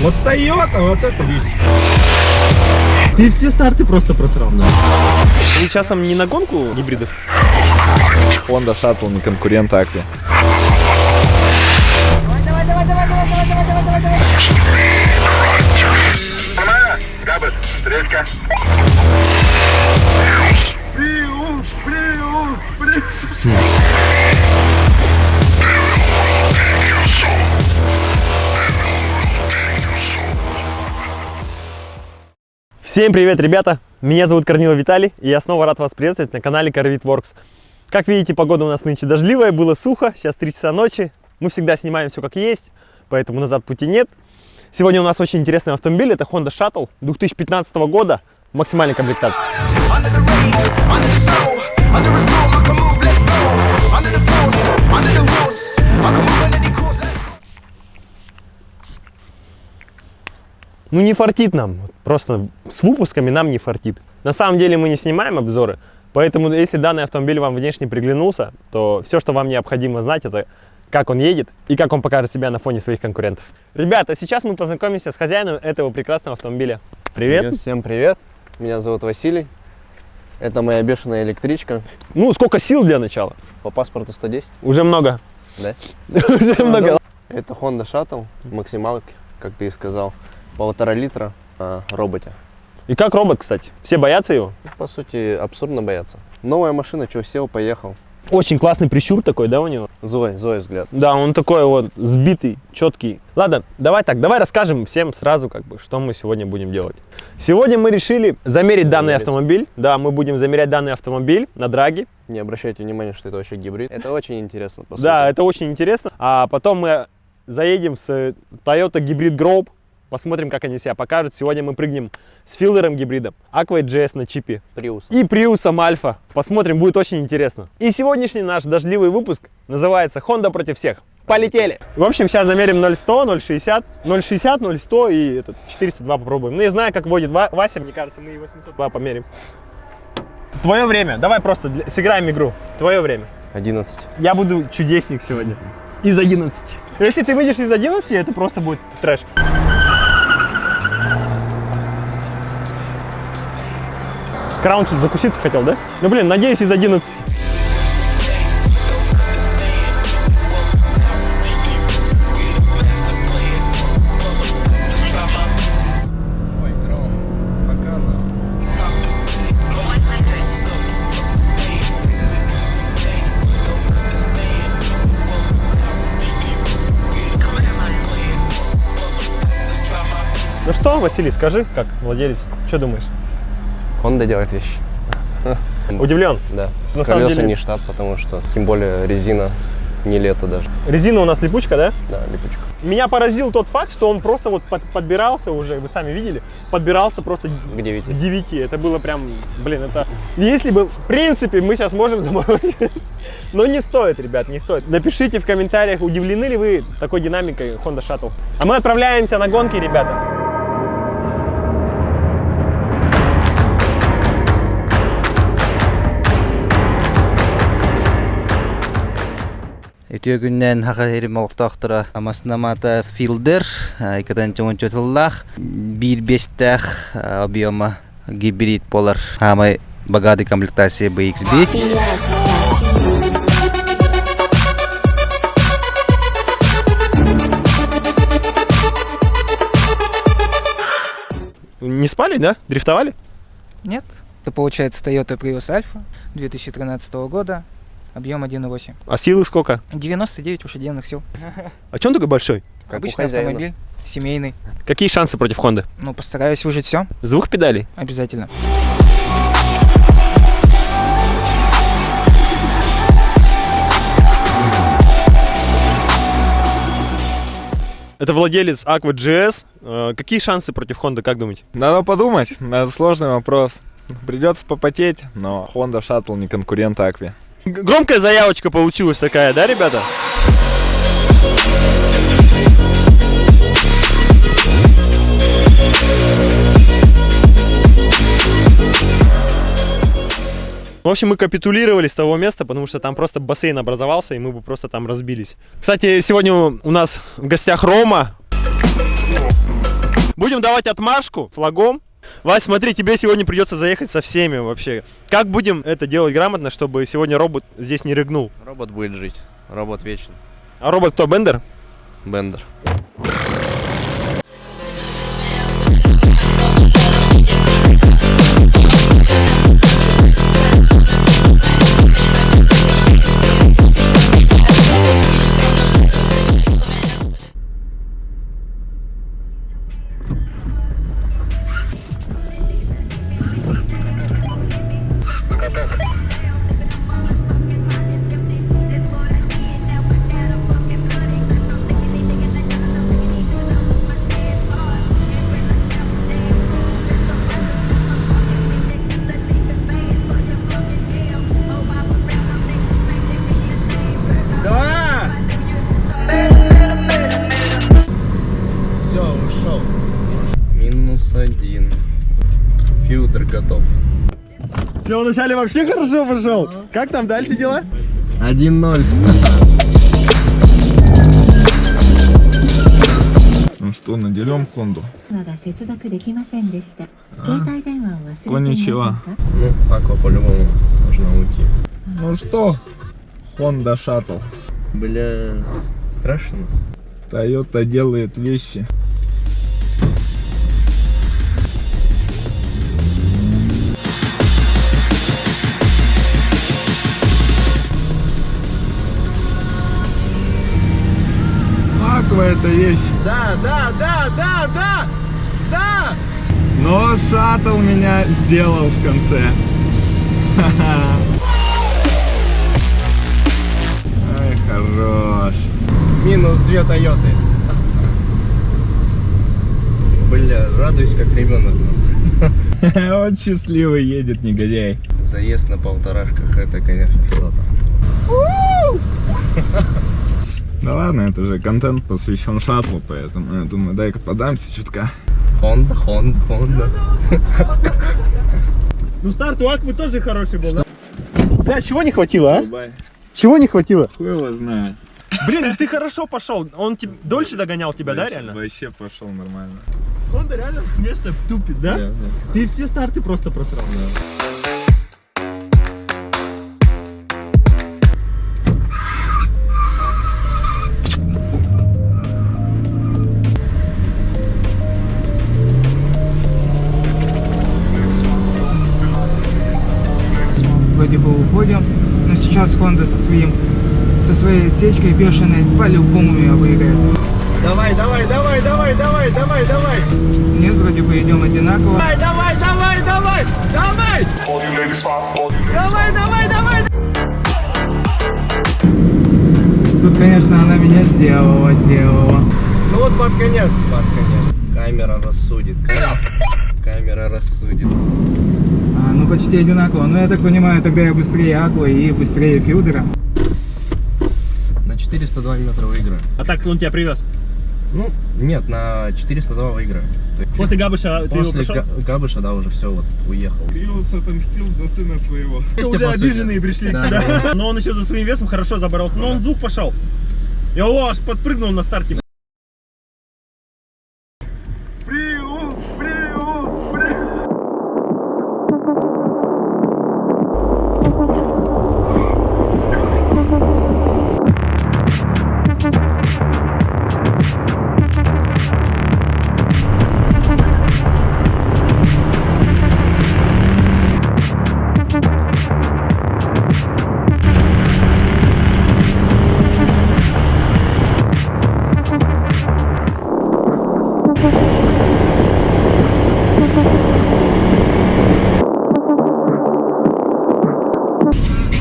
Вот Toyota, вот это вещь. Ты все старты просто просрал. Да. Вы часом не на гонку гибридов? Honda Shuttle не конкурент Акве. Давай. Габбет, встречка. Приус. Всем привет, ребята! Меня зовут Корнилов Виталий, и я снова рад вас приветствовать на канале CarVitWorks. Как видите, погода у нас нынче дождливая, было сухо, сейчас 3 часа ночи. Мы всегда снимаем все как есть, поэтому назад пути нет. Сегодня у нас очень интересный автомобиль, это Honda Shuttle 2015 года, максимальной комплектации. Ну не фартит нам, просто с выпусками нам не фартит. На самом деле мы не снимаем обзоры, поэтому если данный автомобиль вам внешне приглянулся, то все, что вам необходимо знать, это как он едет и как он покажет себя на фоне своих конкурентов. Ребята, сейчас мы познакомимся с хозяином этого прекрасного автомобиля. Привет! Всем привет! Меня зовут Василий. Это моя бешеная электричка. Ну, сколько сил для начала? По паспорту 110. Уже много. Да? Уже много. Это Honda Shuttle, максималки, как ты и сказал. 1,5 литра на роботе. И как робот, кстати? Все боятся его? По сути, абсурдно бояться. Новая машина, что, сел, поехал. Очень классный прищур такой, да, у него? Зоя взгляд. Да, он такой вот сбитый, четкий. Ладно, давай расскажем всем сразу, что мы сегодня будем делать. Сегодня мы решили замерить данный автомобиль. Да, мы будем замерять данный автомобиль на драге. Не обращайте внимания, что это вообще гибрид. Это очень интересно, по сути. Да, это очень интересно. А потом мы заедем с Toyota Hybrid Group. Посмотрим, как они себя покажут. Сегодня мы прыгнем с филлером гибридом Aqua GS на чипе. Prius. И Приусом Альфа. Посмотрим, будет очень интересно. И сегодняшний наш дождливый выпуск называется Honda против всех. Полетели! В общем, сейчас замерим 0,100, 0,60, 0,60, 0,100 и 402 попробуем. Ну, я знаю, как водит Вася, мне кажется, мы и 802 померим. Твое время. Давай просто сыграем игру. Твое время. 11. Я буду чудесник сегодня. Из 11. Если ты выйдешь из 11, это просто будет трэш. Краун тут закуситься хотел, да? Ну, блин, надеюсь, из 11. Ну что, Василий, скажи, как владелец, что думаешь? Honda делает вещи. Удивлен? Да. На самом Колеса деле... не штат, потому что, тем более, резина не лето даже. Резина у нас липучка, да? Да, липучка. Меня поразил тот факт, что он просто вот подбирался уже, вы сами видели, подбирался просто К 9. к 9. Это было прям, блин, это... Если бы, в принципе, мы сейчас можем заморочиться, но не стоит, ребят, не стоит. Напишите в комментариях, удивлены ли вы такой динамикой Honda Shuttle. А мы отправляемся на гонки, ребята. Өтөгүннен хакайры молтоктора амаснамата филдер икадан чоңон чотуллах 1.5 объема гибрид полар хамай богатый комплектация BXB. Не спали, да? Дрифтовали? Нет. Это получается Toyota Prius Alpha 2013 года, объем 1.8. А силы сколько? 99 лошадиных сил. А че он такой большой? Как Обычный у хозяина. автомобиль, семейный. Какие шансы против Honda? Ну, постараюсь выжить все, С 2 педалей? обязательно. Это владелец Aqua GS. Какие шансы против Honda, как думаете? Надо подумать, это сложный вопрос. Придется попотеть, но Honda Shuttle не конкурент Акве. Громкая заявочка получилась такая, да, ребята? В общем, мы капитулировали с того места, потому что там просто бассейн образовался, и мы бы просто там разбились. Кстати, сегодня у нас в гостях Рома. Будем давать отмашку флагом. Вась, смотри, тебе сегодня придется заехать со всеми вообще. Как будем это делать грамотно, чтобы сегодня робот здесь не рыгнул? Робот будет жить. Робот вечный. А робот кто, Бендер? Бендер. Все, ушел. -1. Фьюдер готов. Все, вначале вообще хорошо пошел. Как там дальше дела? 1-0. Ну что, наделем Хонду? が接続できませんでした。携帯電話を忘れていませんか？ Конничева. Ну, Аква по-любому должна уйти. Ну что, Honda Shuttle. Бля, страшно. Toyota делает вещи. Аква это вещь. Да. Но шаттл меня сделал в конце. Ха-ха. Ай, хорош. -2 Тойоты. Бля, радуюсь как ребенок. Он счастливый едет, негодяй. Заезд на полторашках, это, конечно, что-то. Да ладно, это же контент посвящен шаттлу, поэтому я думаю, дай-ка подамся чутка. Honda. Ну старт у Аквы тоже хороший был, да? Да, чего не хватило, а? Дубай. Чего не хватило? Хуй его знает. Блин, ты хорошо пошел. Он дольше догонял тебя, да, реально? Вообще пошел нормально. Он реально с места тупит, да? Да. Ты все старты просто просрал. Вроде бы уходим, но сейчас Honda со своей отсечкой бешеной по-любому меня выиграет. Давай. Нет, вроде бы идем одинаково. Тут, конечно, она меня сделала. Ну вот под конец. Камера рассудит. Камера рассудит. Ну почти одинаково. Но я так понимаю, тогда я быстрее Аквы и быстрее Фьюдера. На 402 метра выиграю. А так он тебя привез. Ну, нет, на 402 выиграю. То есть После Габыша ты его после пошел? Габыша, да, уже все, вот, уехал. Приус отомстил за сына своего. Уже обиженные пришли Да, сюда. Но он еще за своим весом хорошо заборолся. Но он в звук пошел. И его аж подпрыгнул на старте.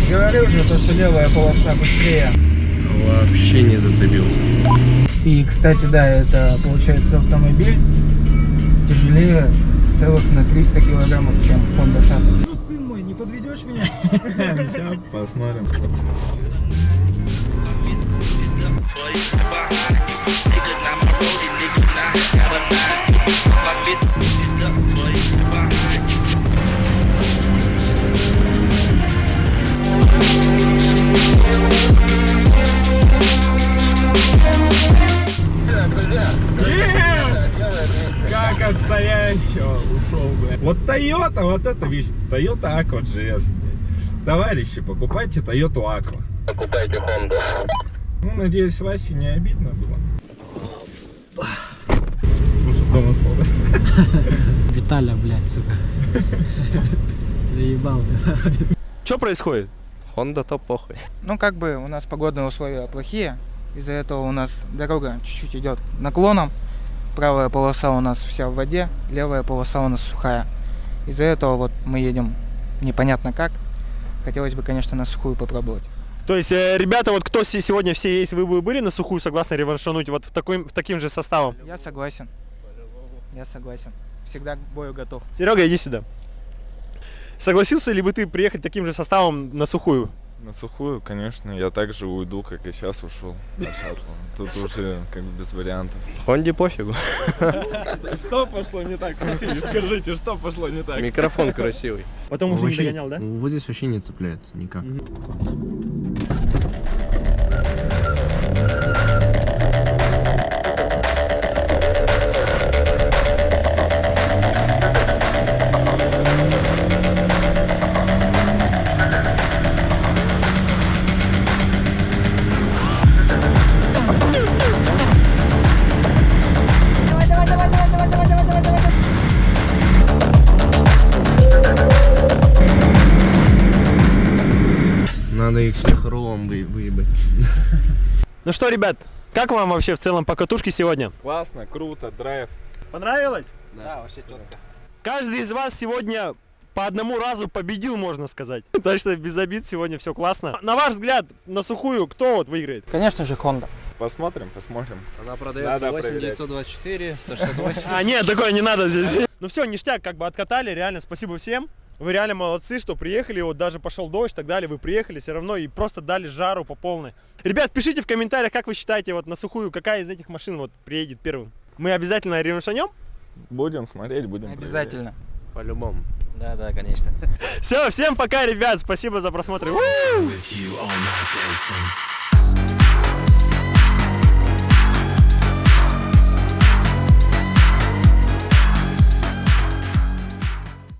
Говорю же, то, что левая полоса быстрее. Вообще не зацепился. И, кстати, да, это получается автомобиль тяжелее целых на 300 килограммов, чем Honda Shuttle. Ну, сын мой, не подведешь меня? Сейчас посмотрим. Вот Toyota, вот эта вещь. Toyota Aqua GS. Товарищи, покупайте Toyota Aqua. Покупайте Honda. Ну, надеюсь, Васе не обидно было. Ну, чтоб дома спал. Виталя, блядь, сука. Заебал ты. Что происходит? Honda то похуй. Ну, как бы у нас погодные условия плохие. Из-за этого у нас дорога чуть-чуть идет наклоном. Правая полоса у нас вся в воде, левая полоса у нас сухая. Из-за этого вот мы едем непонятно как. Хотелось бы, конечно, на сухую попробовать. То есть, ребята, вот кто сегодня все, если вы бы были на сухую, согласны реваншануть вот таким же составом? Я согласен. Я согласен. Всегда к бою готов. Серега, иди сюда. Согласился ли бы ты приехать таким же составом на сухую? На сухую, конечно, я так же уйду, как и сейчас ушел на шаттл. Тут уже как бы без вариантов. Хонде пофигу. Что пошло не так, Василий? Скажите, что пошло не так? Микрофон красивый. Потом уже не догонял, да? Вот здесь вообще не цепляется никак. Надо их всех рулом выебать. Ну что, ребят, как вам вообще в целом по катушке сегодня? Классно, круто, драйв. Понравилось? Да, вообще четко. Каждый из вас сегодня по одному разу победил, можно сказать. Так что без обид, сегодня все классно. На ваш взгляд, на сухую, кто вот выиграет? Конечно же, Honda. Посмотрим. Она продается Надо 8924, 168. А, нет, такое не надо здесь. Ну все, ништяк, как бы откатали, реально спасибо всем. Вы реально молодцы, что приехали, вот даже пошел дождь и так далее, вы приехали все равно и просто дали жару по полной. Ребят, пишите в комментариях, как вы считаете, вот на сухую, какая из этих машин вот приедет первым. Мы обязательно реваншанем. Будем смотреть, будем Обязательно. По-любому. Да, конечно. Все, всем пока, ребят, спасибо за просмотр. With you on my dancing.